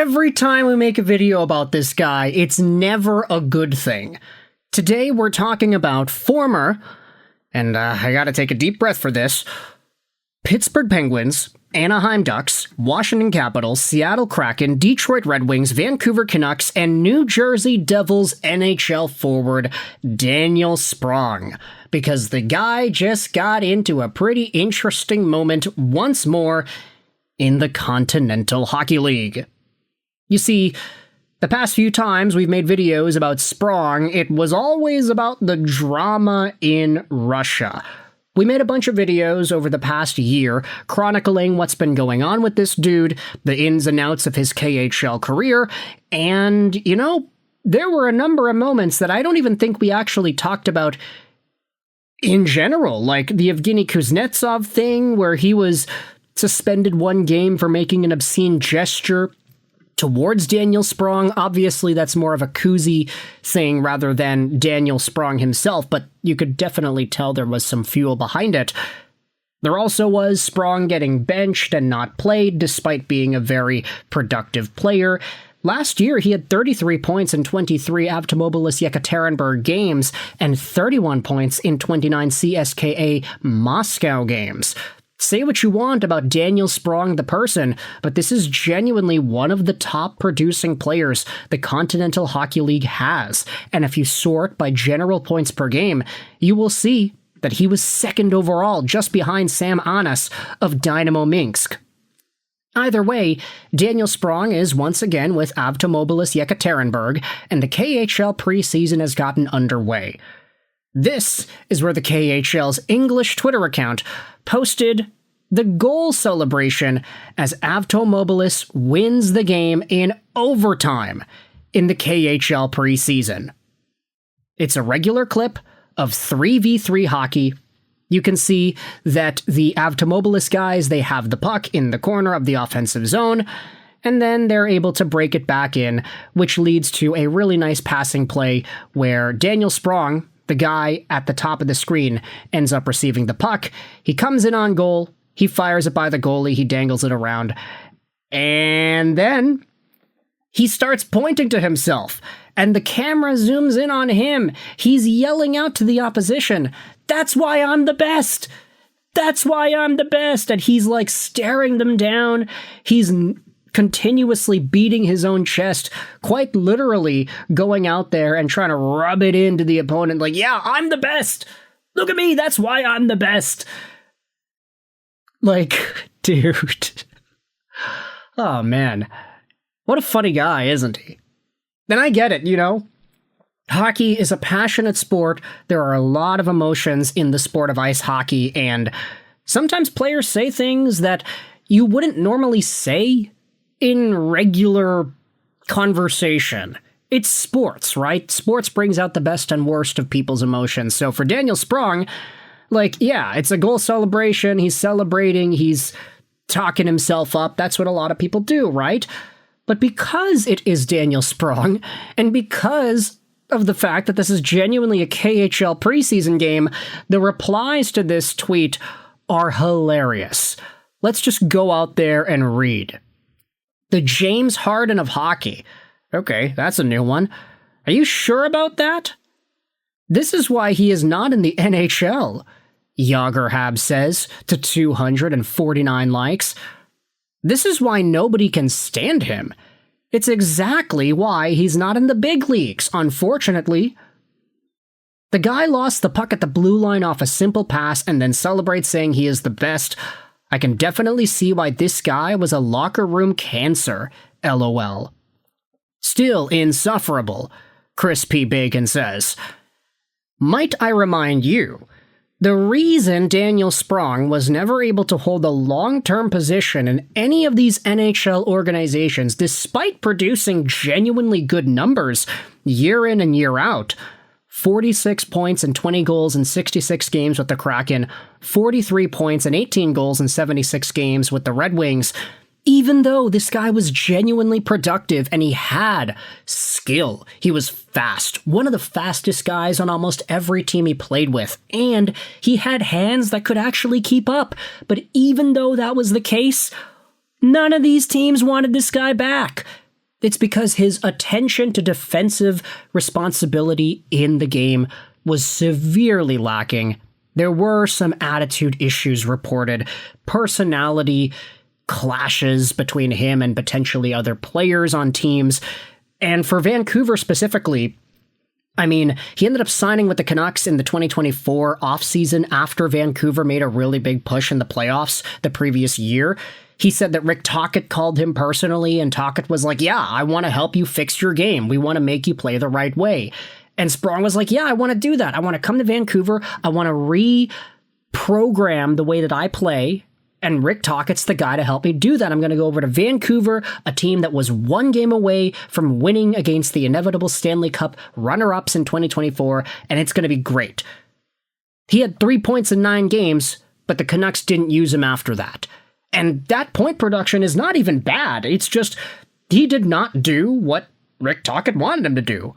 Every time we make a video about this guy, it's never a good thing. Today we're talking about former, and I gotta take a deep breath for this, Pittsburgh Penguins, Anaheim Ducks, Washington Capitals, Seattle Kraken, Detroit Red Wings, Vancouver Canucks, and New Jersey Devils NHL forward Daniel Sprong. Because the guy just got into a pretty interesting moment once more in the Continental Hockey League. You see, the past few times we've made videos about Sprong, it was always about the drama in Russia. We made a bunch of videos over the past year chronicling what's been going on with this dude, the ins and outs of his KHL career, and, you know, there were a number of moments that I don't even think we actually talked about in general, like the Evgeny Kuznetsov thing, where he was suspended one game for making an obscene gesture towards Daniel Sprong. Obviously, that's more of a Kuzi thing rather than Daniel Sprong himself, but you could definitely tell there was some fuel behind it. There also was Sprong getting benched and not played, despite being a very productive player. Last year, he had 33 points in 23 Avtomobilis Yekaterinburg games and 31 points in 29 CSKA Moscow games. Say what you want about Daniel Sprong the person, but this is genuinely one of the top producing players the Continental Hockey League has, and if you sort by general points per game, you will see that he was second overall, just behind Sam Anas of Dynamo Minsk. Either way, Daniel Sprong is once again with Avtomobilis Yekaterinburg, and the KHL preseason has gotten underway. This is where the KHL's English Twitter account posted the goal celebration as Avtomobilis wins the game in overtime in the KHL preseason. It's a regular clip of 3v3 hockey. You can see that the Avtomobilis guys, they have the puck in the corner of the offensive zone, and then they're able to break it back in, which leads to a really nice passing play where Daniel Sprong, the guy at the top of the screen, ends up receiving the puck. He comes in on goal, he fires it by the goalie, he dangles it around, and then he starts pointing to himself, and the camera zooms in on him. He's yelling out to the opposition, "That's why I'm the best! That's why I'm the best!" And he's like staring them down. He's continuously beating his own chest, quite literally going out there and trying to rub it into the opponent like, "Yeah, I'm the best! Look at me, that's why I'm the best!" Like, dude. Oh, man. What a funny guy, isn't he? And I get it, you know? Hockey is a passionate sport. There are a lot of emotions in the sport of ice hockey, and sometimes players say things that you wouldn't normally say in regular conversation. It's sports, right? Sports brings out the best and worst of people's emotions. So for Daniel Sprong, like, yeah, it's a goal celebration. He's celebrating. He's talking himself up. That's what a lot of people do, right? But because it is Daniel Sprong, and because of the fact that this is genuinely a KHL preseason game, the replies to this tweet are hilarious. Let's just go out there and read. The James Harden of hockey. Okay, that's a new one. Are you sure about that? This is why he is not in the NHL, Yagerhab says to 249 likes. This is why nobody can stand him. It's exactly why he's not in the big leagues, unfortunately. The guy lost the puck at the blue line off a simple pass and then celebrates saying he is the best. I can definitely see why this guy was a locker room cancer, LOL. Still insufferable, Chris P. Bacon says. Might I remind you, the reason Daniel Sprong was never able to hold a long-term position in any of these NHL organizations, despite producing genuinely good numbers year in and year out, 46 points and 20 goals in 66 games with the Kraken, 43 points and 18 goals in 76 games with the Red Wings, even though this guy was genuinely productive and he had skill. He was fast, one of the fastest guys on almost every team he played with, and he had hands that could actually keep up. But even though that was the case, none of these teams wanted this guy back. It's because his attention to defensive responsibility in the game was severely lacking. There were some attitude issues reported, personality clashes between him and potentially other players on teams. And for Vancouver specifically, I mean, he ended up signing with the Canucks in the 2024 offseason after Vancouver made a really big push in the playoffs the previous year. He said that Rick Tocchet called him personally, and Tocchet was like, yeah, I want to help you fix your game. We want to make you play the right way. And Sprong was like, yeah, I want to do that. I want to come to Vancouver. I want to reprogram the way that I play. And Rick Tocchet's the guy to help me do that. I'm going to go over to Vancouver, a team that was one game away from winning against the inevitable Stanley Cup runner-ups in 2024, and it's going to be great. He had 3 points in 9 games, but the Canucks didn't use him after that. And that point production is not even bad. It's just he did not do what Rick Tocchet wanted him to do.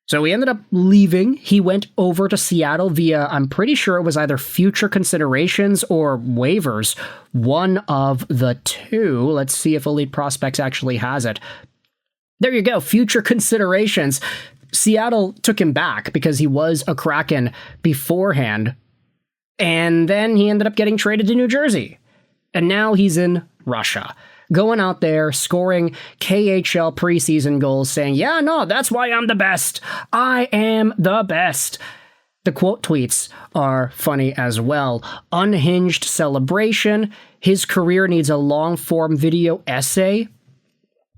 So he ended up leaving. He went over to Seattle via, I'm pretty sure it was either future considerations or waivers. One of the two. Let's see if Elite Prospects actually has it. There you go, future considerations. Seattle took him back because he was a Kraken beforehand. And then he ended up getting traded to New Jersey. And now he's in Russia, going out there, scoring KHL preseason goals, saying, yeah, no, that's why I'm the best. I am the best. The quote tweets are funny as well. Unhinged celebration. His career needs a long-form video essay.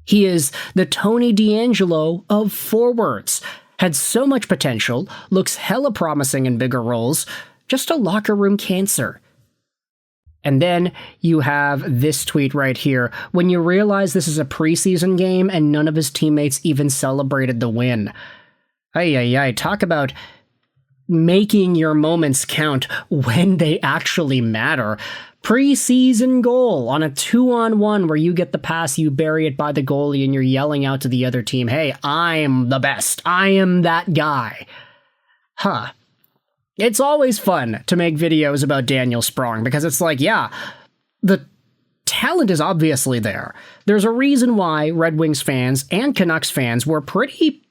He is the Tony D'Angelo of forwards. Had so much potential, looks hella promising in bigger roles. Just a locker room cancer. And then you have this tweet right here. When you realize this is a preseason game and none of his teammates even celebrated the win. Ay, talk about making your moments count when they actually matter. Preseason goal on a 2-on-1 where you get the pass, you bury it by the goalie, and you're yelling out to the other team, hey, I'm the best. I am that guy. Huh. It's always fun to make videos about Daniel Sprong because it's like, yeah, the talent is obviously there. There's a reason why Red Wings fans and Canucks fans were pretty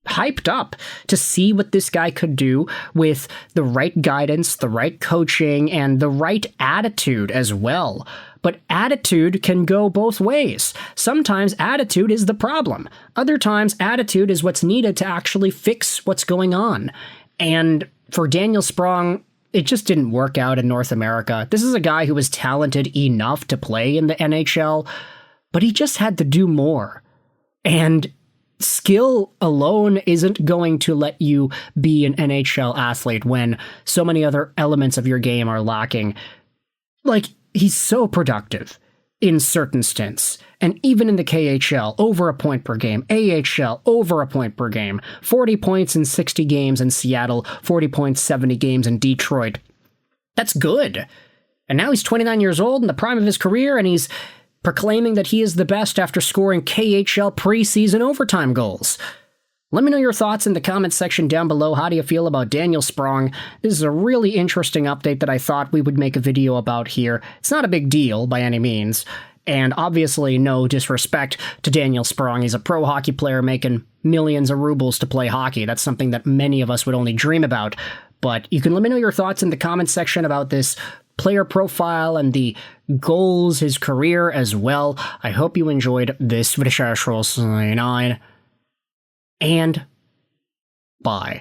hyped up to see what this guy could do with the right guidance, the right coaching, and the right attitude as well. But attitude can go both ways. Sometimes attitude is the problem. Other times attitude is what's needed to actually fix what's going on. And for Daniel Sprong, it just didn't work out in North America. This is a guy who was talented enough to play in the NHL, but he just had to do more. And skill alone isn't going to let you be an NHL athlete when so many other elements of your game are lacking. Like, he's so productive in certain stints. And even in the KHL, over a point per game. AHL, over a point per game. 40 points in 60 games in Seattle. 40 points, 70 games in Detroit. That's good. And now he's 29 years old in the prime of his career, and he's proclaiming that he is the best after scoring KHL preseason overtime goals. Let me know your thoughts in the comments section down below. How do you feel about Daniel Sprong? This is a really interesting update that I thought we would make a video about here. It's not a big deal by any means. And obviously no disrespect to Daniel Sprong. He's a pro hockey player making millions of rubles to play hockey. That's something that many of us would only dream about. But you can let me know your thoughts in the comments section about this player profile and the goals, his career as well. I hope you enjoyed this video. And bye.